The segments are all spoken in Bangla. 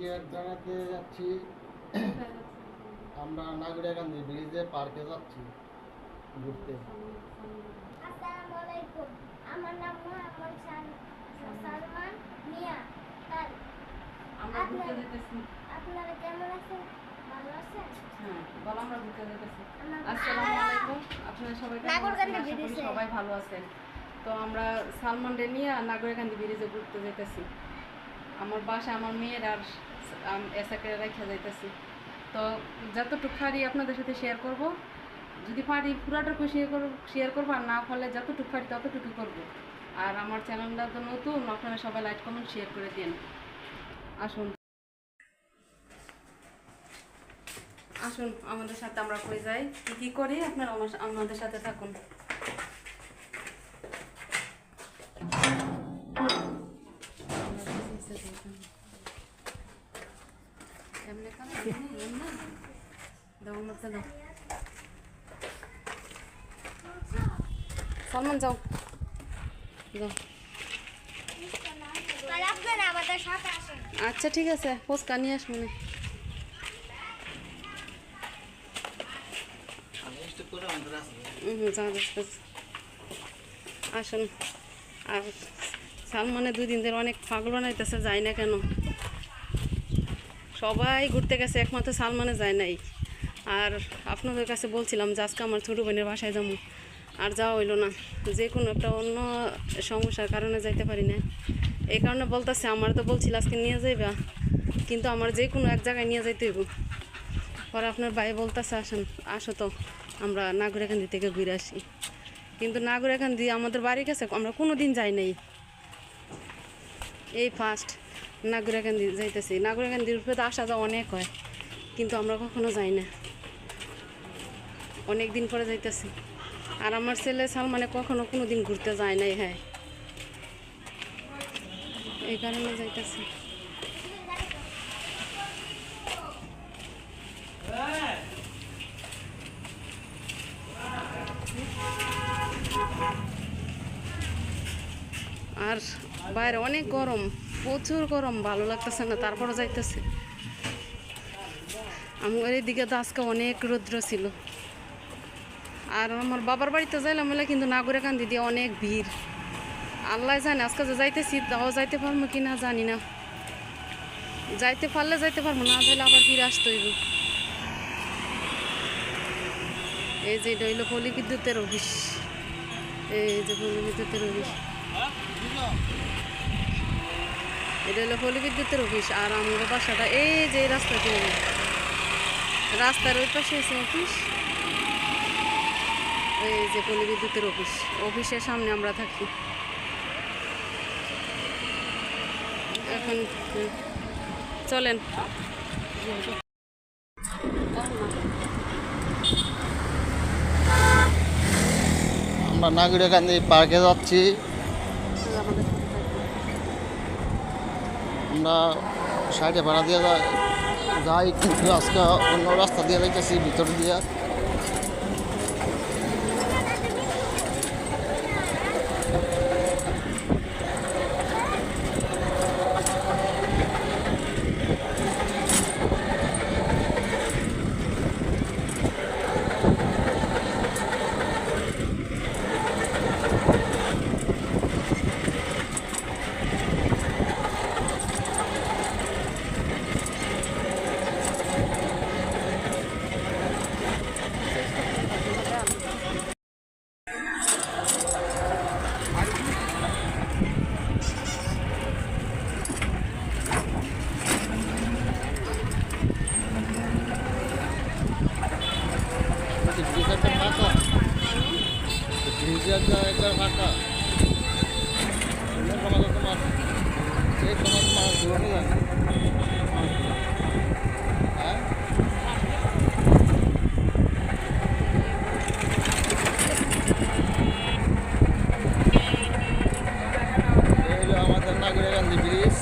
আজকে জানাতে যাচ্ছি আমরা নাগরিকান্দি ব্রিজে পার্কে যাচ্ছি ঘুরতে। আসসালামু আলাইকুম, আমার নাম মোহাম্মদ সালমান মিয়া। আমরা ঘুরতে যেতেছি। আপনারা কেমন আছেন? ভালো আছেন? হ্যাঁ, বলো আমরা ঘুরতে যেতেছি। আমরা- আসসালামু আলাইকুম, আপনারা সবাই কেমন আছেন? নাগরকান্দি আশা করি ব্রিজে। সবাই ভালো আছেন। তো আমরা সালমানরে নিয়ে নাগরকান্দি ব্রিজে ঘুরতে যেতেছি। আমার বাসা আমার মেয়ের আর এসাকে রেখে যাইতেছি। তো যতটুকু পারি আপনাদের সাথে শেয়ার করব, যদি পারি পুরাটুকু শেয়ার করবো, আর না পারলে যতটুকু পারি ততটুকু করব। আর আমার চ্যানেলটা তো নতুন, আপনারা সবাই লাইক কমেন্ট শেয়ার করে দিন। আসুন আসুন আমাদের সাথে আমরা কই যাই, কি করি, আপনারা আমাদের সাথে থাকুন। সালমান যাও যাও। আর আপনারা আমাদের সাথে আসেন। আচ্ছা ঠিক আছে, ফুচকা নিয়ে আস মনে। আসুন। আর সালমানে 2 দিন ধরে অনেক পাগল বানাইতেছে, যায় না কেন। সবাই ঘুরতে গেছে, একমাত্র সালমানে যায় নাই। আর আপনাদের কাছে বলছিলাম যে আজকে আমার ছোটো বোনের বাসায় যাবো, আর যাওয়া হইলো না। যে কোনো একটা অন্য সমস্যার কারণে যাইতে পারি না। এই কারণে বলতেছে, আমার তো বলছিল আজকে নিয়ে যাইবা, কিন্তু আমার যে কোনো এক জায়গায় নিয়ে যাইতে হইব। পরে আপনার ভাই বলতেছে আসেন, আসো তো আমরা নাগরিকান্দি থেকে ঘুরে আসি। কিন্তু নাগরিকান্দি আমাদের বাড়ির কাছে আমরা কোনো দিন যাই নাই, এই ফার্স্ট নাগরিকান্দি যাইতেছি। নাগরিকান্দির উপরে তো আসা যাওয়া অনেক হয়, কিন্তু আমরা কখনো যাই না, অনেক দিন পরে যাইতেছি। আর আমার ছেলে সালমানে কখনো কোনো দিন ঘুরতে যায় নাই। হ্যাঁ, এই কারণে যাইতেছি। আর বাইরে অনেক গরম, প্রচুর গরম, ভালো লাগতেছে না, তারপরে যাইতেছে। আমার এদিকে তো আজকে অনেক রৌদ্র ছিল। আর আমার বাবার বাড়িতে যাইলাম বলে, কিন্তু নাগরিকান্দি দিয়ে অনেক ভিড়। আল্লাহ জানে আজকে যে যাইতেছি তাও যাইতে পারবো কি না জানি না। যাইতে পারলে যাইতে পারবো, না যাইলে আবার ফিরে আসতে হইব। এই যে এটা হইলো পল্লী বিদ্যুতের অফিস, এই যে পল্লী বিদ্যুতের অফিস, এটা হলো পল্লী বিদ্যুতের অফিস। আর আমার বাসাটা এই যে রাস্তা দিয়ে, রাস্তার ওই পাশে আছে অফিস। এই যে পল্লী বিদ্যুতের অফিস, অফিসের সামনে আমরা থাকি এখন। চলেন। আমরা নাগরিকান্দি পার্কে যাচ্ছি। আমরা সাইডে ভাড়া দিয়ে যাই, কিন্তু আজকে অন্য রাস্তা দিয়ে যাইতেছি, ভিতর দিয়ে। ব্রিজটা ফাঁকা, ব্রিজের ফাঁকা। তোমার এই তোমার মাছ ধরে যায়। হ্যাঁ, এই হলো আমাদের নাগরিকান্দি ব্রিজ।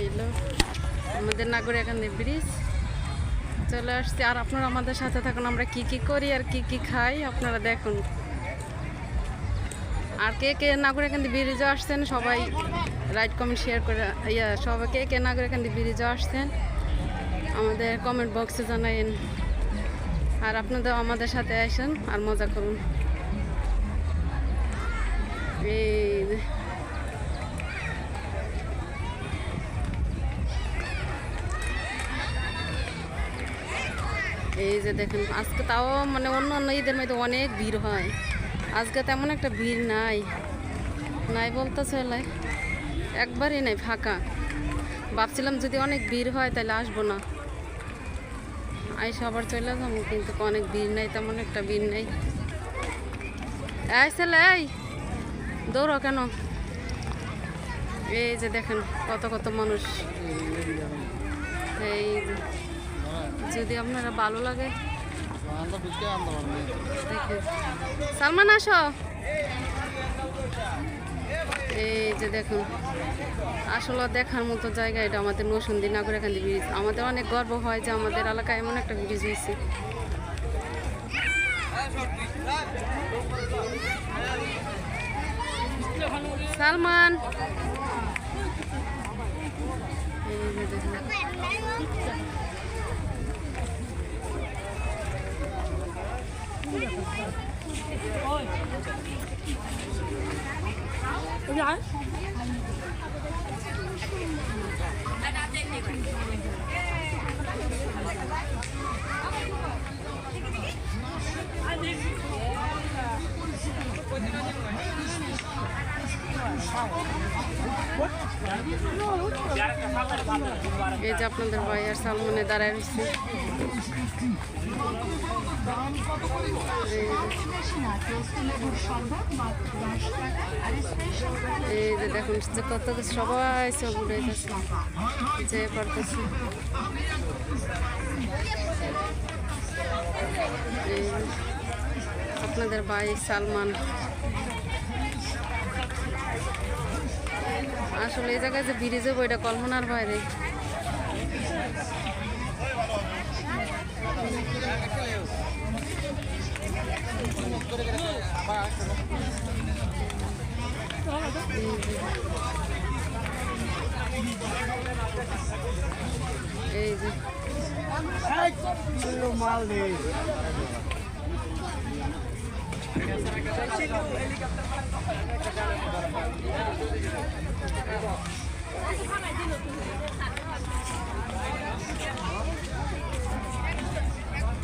এইলো আমাদের নাগরিকান্দি ব্রিজ চলে আসছে। আর আপনারা আমাদের সাথে থাকুন, আমরা কি কি করি আর কি কি খাই আপনারা দেখুন। আর কে কে নাগরিকান্দি ব্রিজে আসছেন সবাই লাইক কমেন্ট শেয়ার করে সবাই কে কে নাগরিকান্দি ব্রিজে আসছেন আমাদের কমেন্ট বক্সে জানাইন। আর আপনাদের আমাদের সাথে আসেন আর মজা করুন। এই যে দেখেন আজকে তাও মানে অন্য অন্য ঈদের মধ্যে অনেক ভিড় হয়, আজকে তেমন একটা ভিড় নাই বলতে চলে, একবারই নাই, ফাঁকা। ভাবছিলাম যদি অনেক ভিড় হয় তাহলে আসবো না, আইসা আবার চলে যাবো, কিন্তু অনেক ভিড় নাই, তেমন একটা ভিড় নেই। এই ছেলে এই দৌড়ো কেন? এই যে দেখেন কত কত মানুষ। এই যদি আপনারা ভালো লাগে দেখেন। সালমান আসো। এই যে দেখুন আসলে দেখার মতো জায়গা এটা আমাদের নরসিংদী নাগরিকান্দি ব্রিজ। আমাদের অনেক গর্ব হয় যে আমাদের এলাকায় এমন একটা ব্রিজ হয়েছে। সালমান এই যে দেখুন এই যে আপনাদের ভাই আর সালমানে দাঁড়ায় রয়েছে। এই যে দেখুন কত সবাই সব উড়াইতেছে যে করতেছে। আপনাদের ভাই সালমান আসলে এই জায়গায় যে ব্রিজে বইটা কল্পনার বাইরে। এই যে মাল নেই।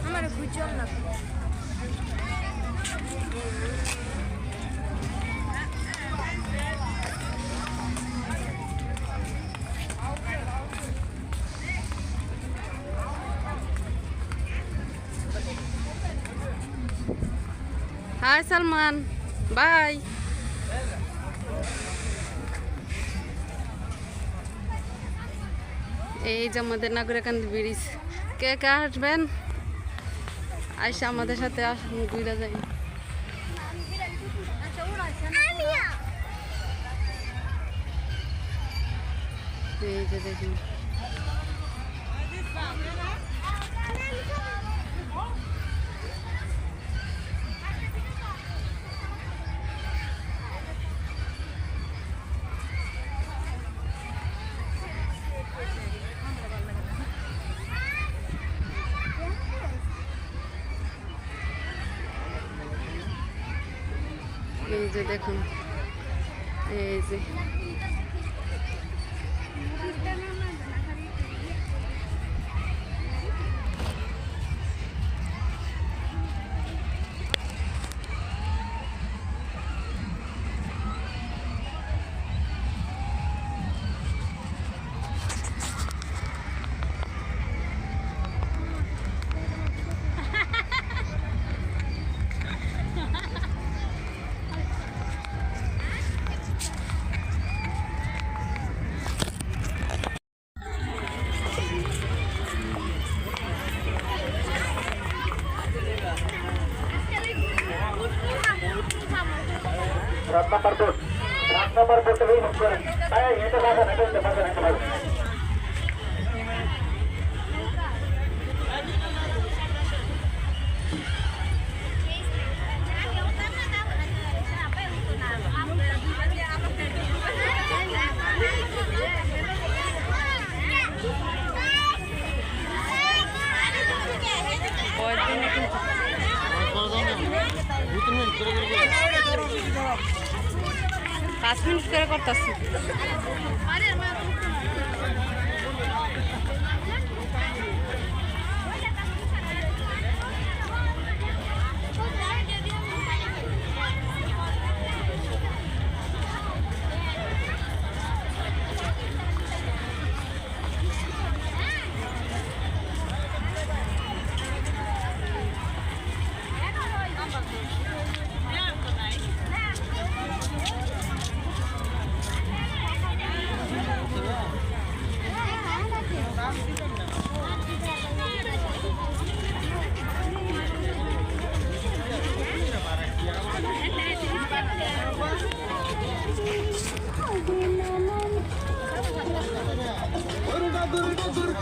আমার গুজল না হাই সালমান, বাই। এই যে আমাদের নাগরিকান্দি ব্রিজ, কে কে আসবেন আইসা আমাদের সাথে ঘুরে যাই। এই যে দেখুন এই যে দেখুন এই যে পাঁচ মিনিট করে করতেছি।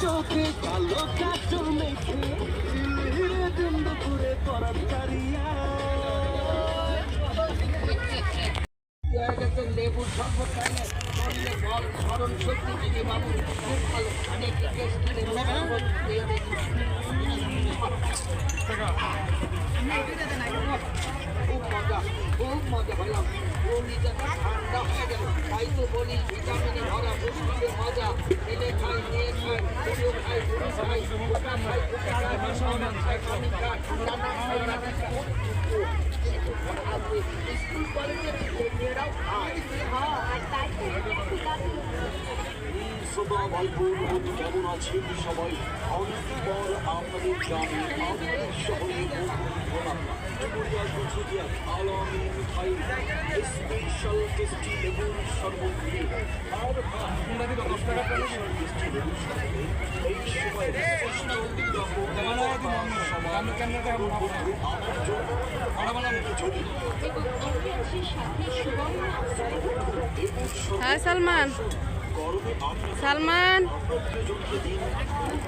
চোখে কালো কাটো মেখে দুপুরে পরার কারিয়া লেবুর শরবত করলে বল স্মরণ শক্তি থেকে বাবু খুব ভালো অনেক খুব মজা পেলাম। ঠান্ডা হয়ে গেল, তাই তো বলি ভিটামিনে ভরা পুষ্টিতে মজা। এনে খাই, নিয়ে খাই, পুরো খাই, পুরো খাই, ওটা খাই, ওটা খাই, মশলা খাই, পানি খাই, নানা খাই, নানা খাই। স্কুল কলেজে মেয়েরাও খায়। সদা ভাইবোন বন্ধু কেমন আছেন সবাই? অনেক পর আপনাদের গ্রামে আমাদের শহরে আলামিন খাই স্পেশাল টেস্টি লেবুর শরবত দিয়ে আর এই সময় হ্যাঁ সালমান, সালমান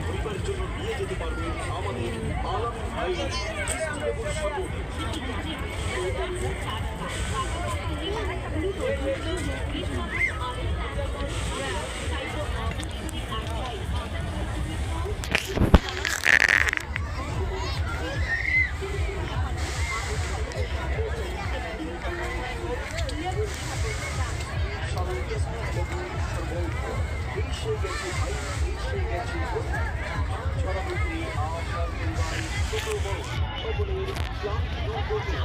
পরিবারের জন্য নিয়ে যেতে পারবেন আমাদের আলামিন লেবুর শরবত। সকলের ক্লান্তি দূর করতে